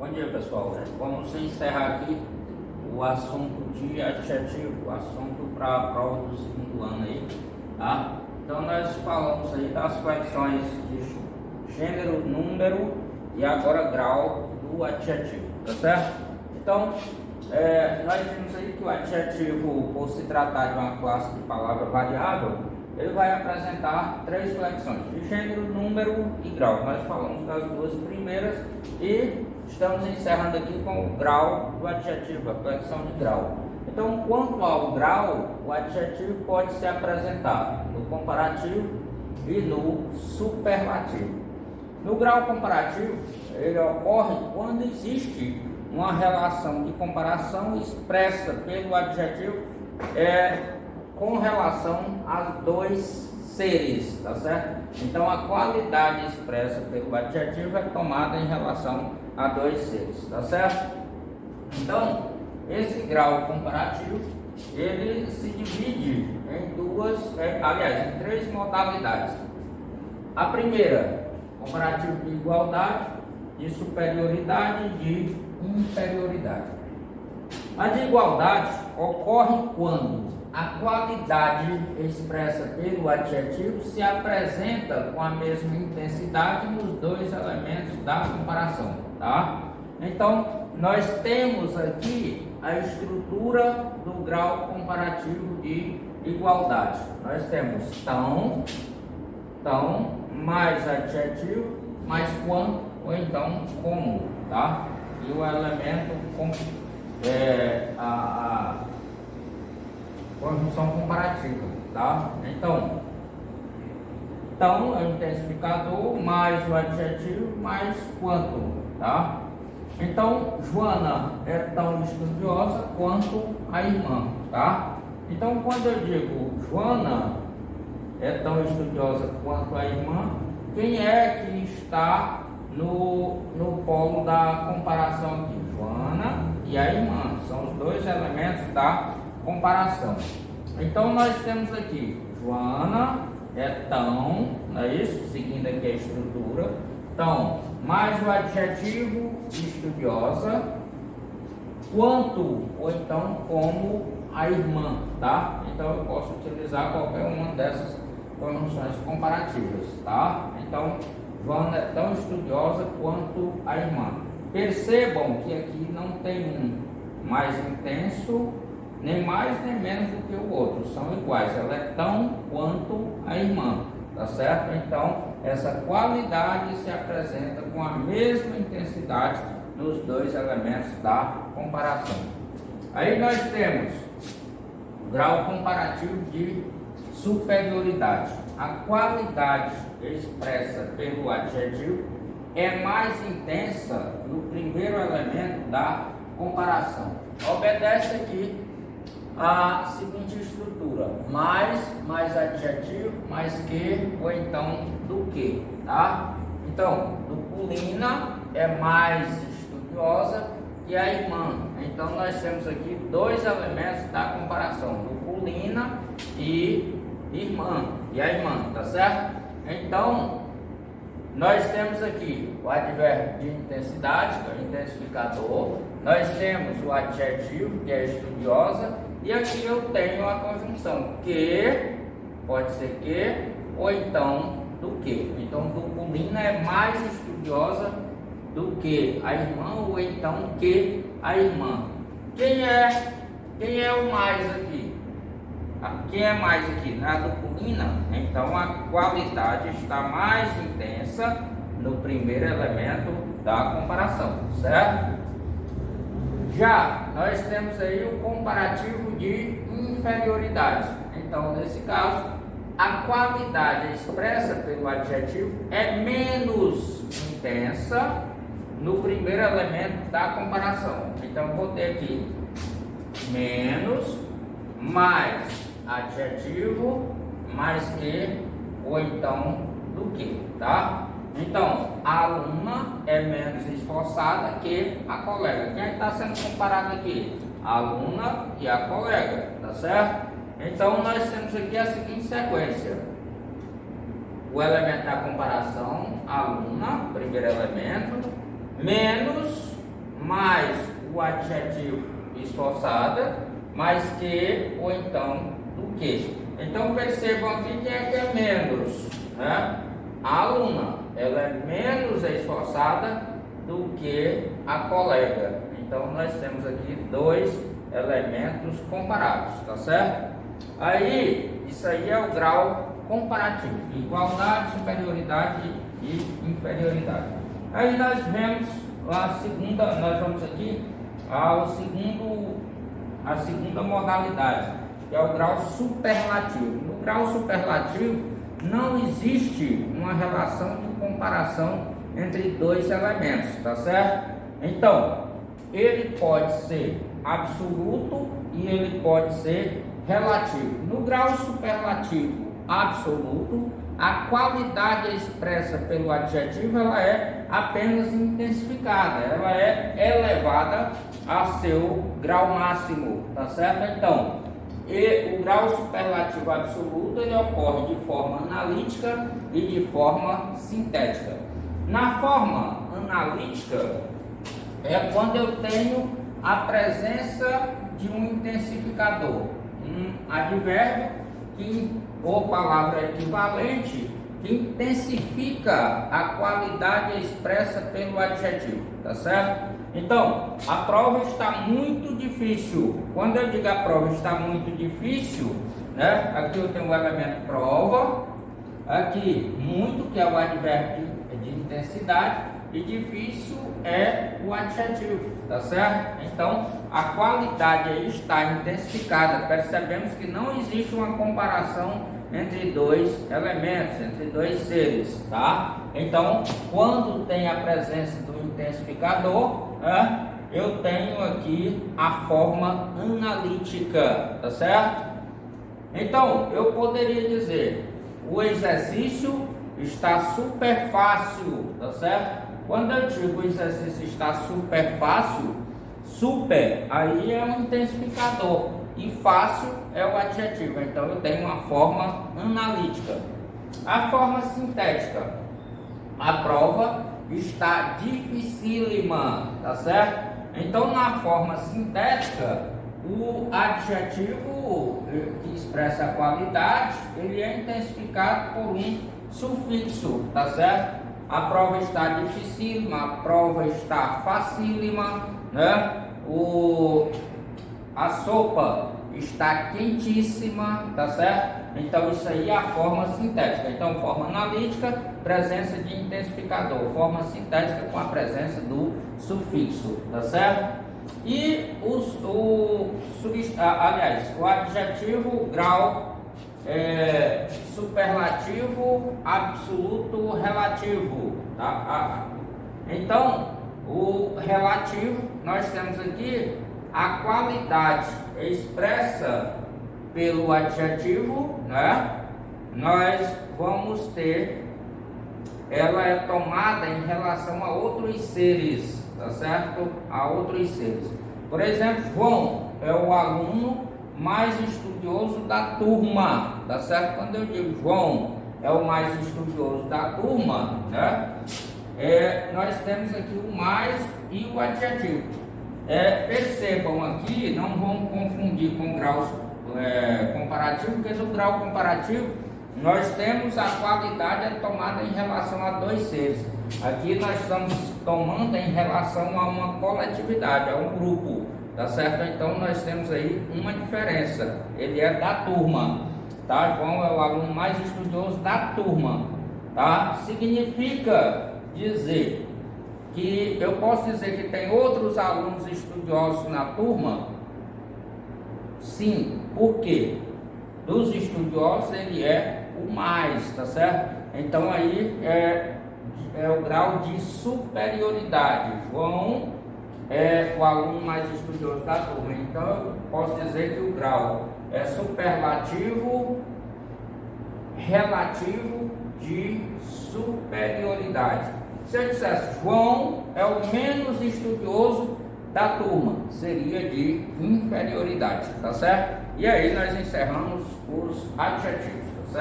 Bom dia, pessoal. Vamos encerrar aqui o assunto de adjetivo, o assunto para a prova do segundo ano aí, tá? Então nós falamos aí das flexões de gênero, número e agora grau do adjetivo, tá certo? Então, nós vimos aí que o adjetivo, por se tratar de uma classe de palavra variável, ele vai apresentar três flexões, de gênero, número e grau. Nós falamos das duas primeiras e estamos encerrando aqui com o grau do adjetivo, a flexão de grau. Então, quanto ao grau, o adjetivo pode ser apresentado no comparativo e no superlativo. No grau comparativo, ele ocorre quando existe uma relação de comparação expressa pelo adjetivo com relação a dois seres, tá certo? Então a qualidade expressa pelo adjetivo é tomada em relação a dois seres, tá certo? Então, esse grau comparativo, ele se divide em três modalidades. A primeira, comparativo de igualdade, de superioridade e de inferioridade. A de igualdade ocorre quando a qualidade expressa pelo adjetivo se apresenta com a mesma intensidade nos dois elementos da comparação, tá? Então, nós temos aqui a estrutura do grau comparativo de igualdade. Nós temos tão, mais adjetivo, mais quanto, ou então como, tá? E o elemento a conjunção comparativa, tá? Então é o intensificador mais o adjetivo mais quanto, tá? Então, Joana é tão estudiosa quanto a irmã, tá? Então, quando eu digo Joana é tão estudiosa quanto a irmã, quem é que está no polo da comparação aqui? Joana e a irmã, são os dois elementos da comparação. Então nós temos aqui Joana é tão, não é isso? Seguindo aqui a estrutura, tão mais o adjetivo estudiosa, quanto ou então como a irmã, tá? Então eu posso utilizar qualquer uma dessas conjunções comparativas, tá? Então Joana é tão estudiosa quanto a irmã. Percebam que aqui não tem um mais intenso, nem mais nem menos do que o outro, são iguais, ela é tão quanto a irmã, tá certo? Então, essa qualidade se apresenta com a mesma intensidade nos dois elementos da comparação. Aí nós temos o grau comparativo de superioridade. A qualidade expressa pelo adjetivo é mais intensa no primeiro elemento da comparação. Obedece aqui a seguinte estrutura: mais adjetivo, mais que, ou então do que, tá? Então, Luculina é mais estudiosa que a irmã. Então, nós temos aqui dois elementos da comparação: Luculina e irmã, e a irmã, tá certo? Então, nós temos aqui o advérbio de intensidade, que é o intensificador, nós temos o adjetivo, que é estudiosa, e aqui eu tenho a conjunção que, pode ser que, ou então do que. Então, Luculina é mais estudiosa do que a irmã, ou então que a irmã. Quem é o mais aqui? Quem é mais aqui? Na Luculina, então a qualidade está mais intensa no primeiro elemento da comparação, certo? Já nós temos aí o comparativo de inferioridade. Então, nesse caso, a qualidade expressa pelo adjetivo é menos intensa no primeiro elemento da comparação. Então, eu vou ter aqui menos, mais adjetivo, mais que, ou então do que, tá? Então, a aluna é menos esforçada que a colega. Quem está sendo comparado aqui? A aluna e a colega, tá certo? Então, nós temos aqui a seguinte sequência: o elemento da comparação, aluna, primeiro elemento, menos o adjetivo esforçada, mais que, ou então do que. Então percebam aqui quem é que é menos, né? A aluna, ela é menos esforçada do que a colega. Então nós temos aqui dois elementos comparados, tá certo? Aí, isso aí é o grau comparativo, igualdade, superioridade e inferioridade. Aí nós vemos nós vamos aqui a segunda modalidade, que é o grau superlativo. No grau superlativo não existe uma relação de comparação entre dois elementos, tá certo? Então, ele pode ser absoluto e ele pode ser relativo. No grau superlativo absoluto, a qualidade expressa pelo adjetivo ela é apenas intensificada, ela é elevada a seu grau máximo, tá certo? Então, o grau superlativo absoluto ele ocorre de forma analítica e de forma sintética. Na forma analítica é quando eu tenho a presença de um intensificador, um advérbio ou palavra equivalente que intensifica a qualidade expressa pelo adjetivo, tá certo? Então, a prova está muito difícil. Quando eu digo a prova está muito difícil, né? Aqui eu tenho o elemento prova, aqui muito, que é o advérbio de intensidade, e difícil é o adjetivo, tá certo? Então, a qualidade aí está intensificada. Percebemos que não existe uma comparação entre dois elementos, entre dois seres, tá? Então, quando tem a presença do intensificador, né, eu tenho aqui a forma analítica, tá certo? Então, eu poderia dizer, o exercício está super fácil, tá certo? Quando eu digo o exercício está super fácil, super aí é um intensificador e fácil é o adjetivo. Então eu tenho uma forma analítica. A forma sintética, a prova está dificílima, tá certo? Então na forma sintética, o adjetivo que expressa a qualidade, ele é intensificado por um sufixo, tá certo? A prova está dificílima, a prova está facílima, né? A sopa está quentíssima, tá certo? Então isso aí é a forma sintética. Então forma analítica, presença de intensificador, forma sintética com a presença do sufixo, tá certo? E o adjetivo grau superlativo, absoluto, relativo, tá? Então, o relativo, nós temos aqui a qualidade expressa pelo adjetivo, né? Nós vamos ter, ela é tomada em relação a outros seres, tá certo? A outros seres. Por exemplo, João é o aluno mais estudioso da turma, tá certo? Quando eu digo João é o mais estudioso da turma, né? Nós temos aqui o mais e o adjetivo. Percebam aqui, não vamos confundir com grau comparativo, porque no grau comparativo nós temos a qualidade tomada em relação a dois seres. Aqui nós estamos tomando em relação a uma coletividade, a um grupo. Tá certo? Então nós temos aí uma diferença. Ele é da turma, tá? João é o aluno mais estudioso da turma, tá? Significa dizer que eu posso dizer que tem outros alunos estudiosos na turma? Sim. Por quê? Dos estudiosos ele é o mais, tá certo? Então aí é o grau de superioridade. João é o aluno mais estudioso da turma. Então eu posso dizer que o grau é superlativo, relativo de superioridade. Se eu dissesse João é o menos estudioso da turma, seria de inferioridade, tá certo? E aí nós encerramos os adjetivos.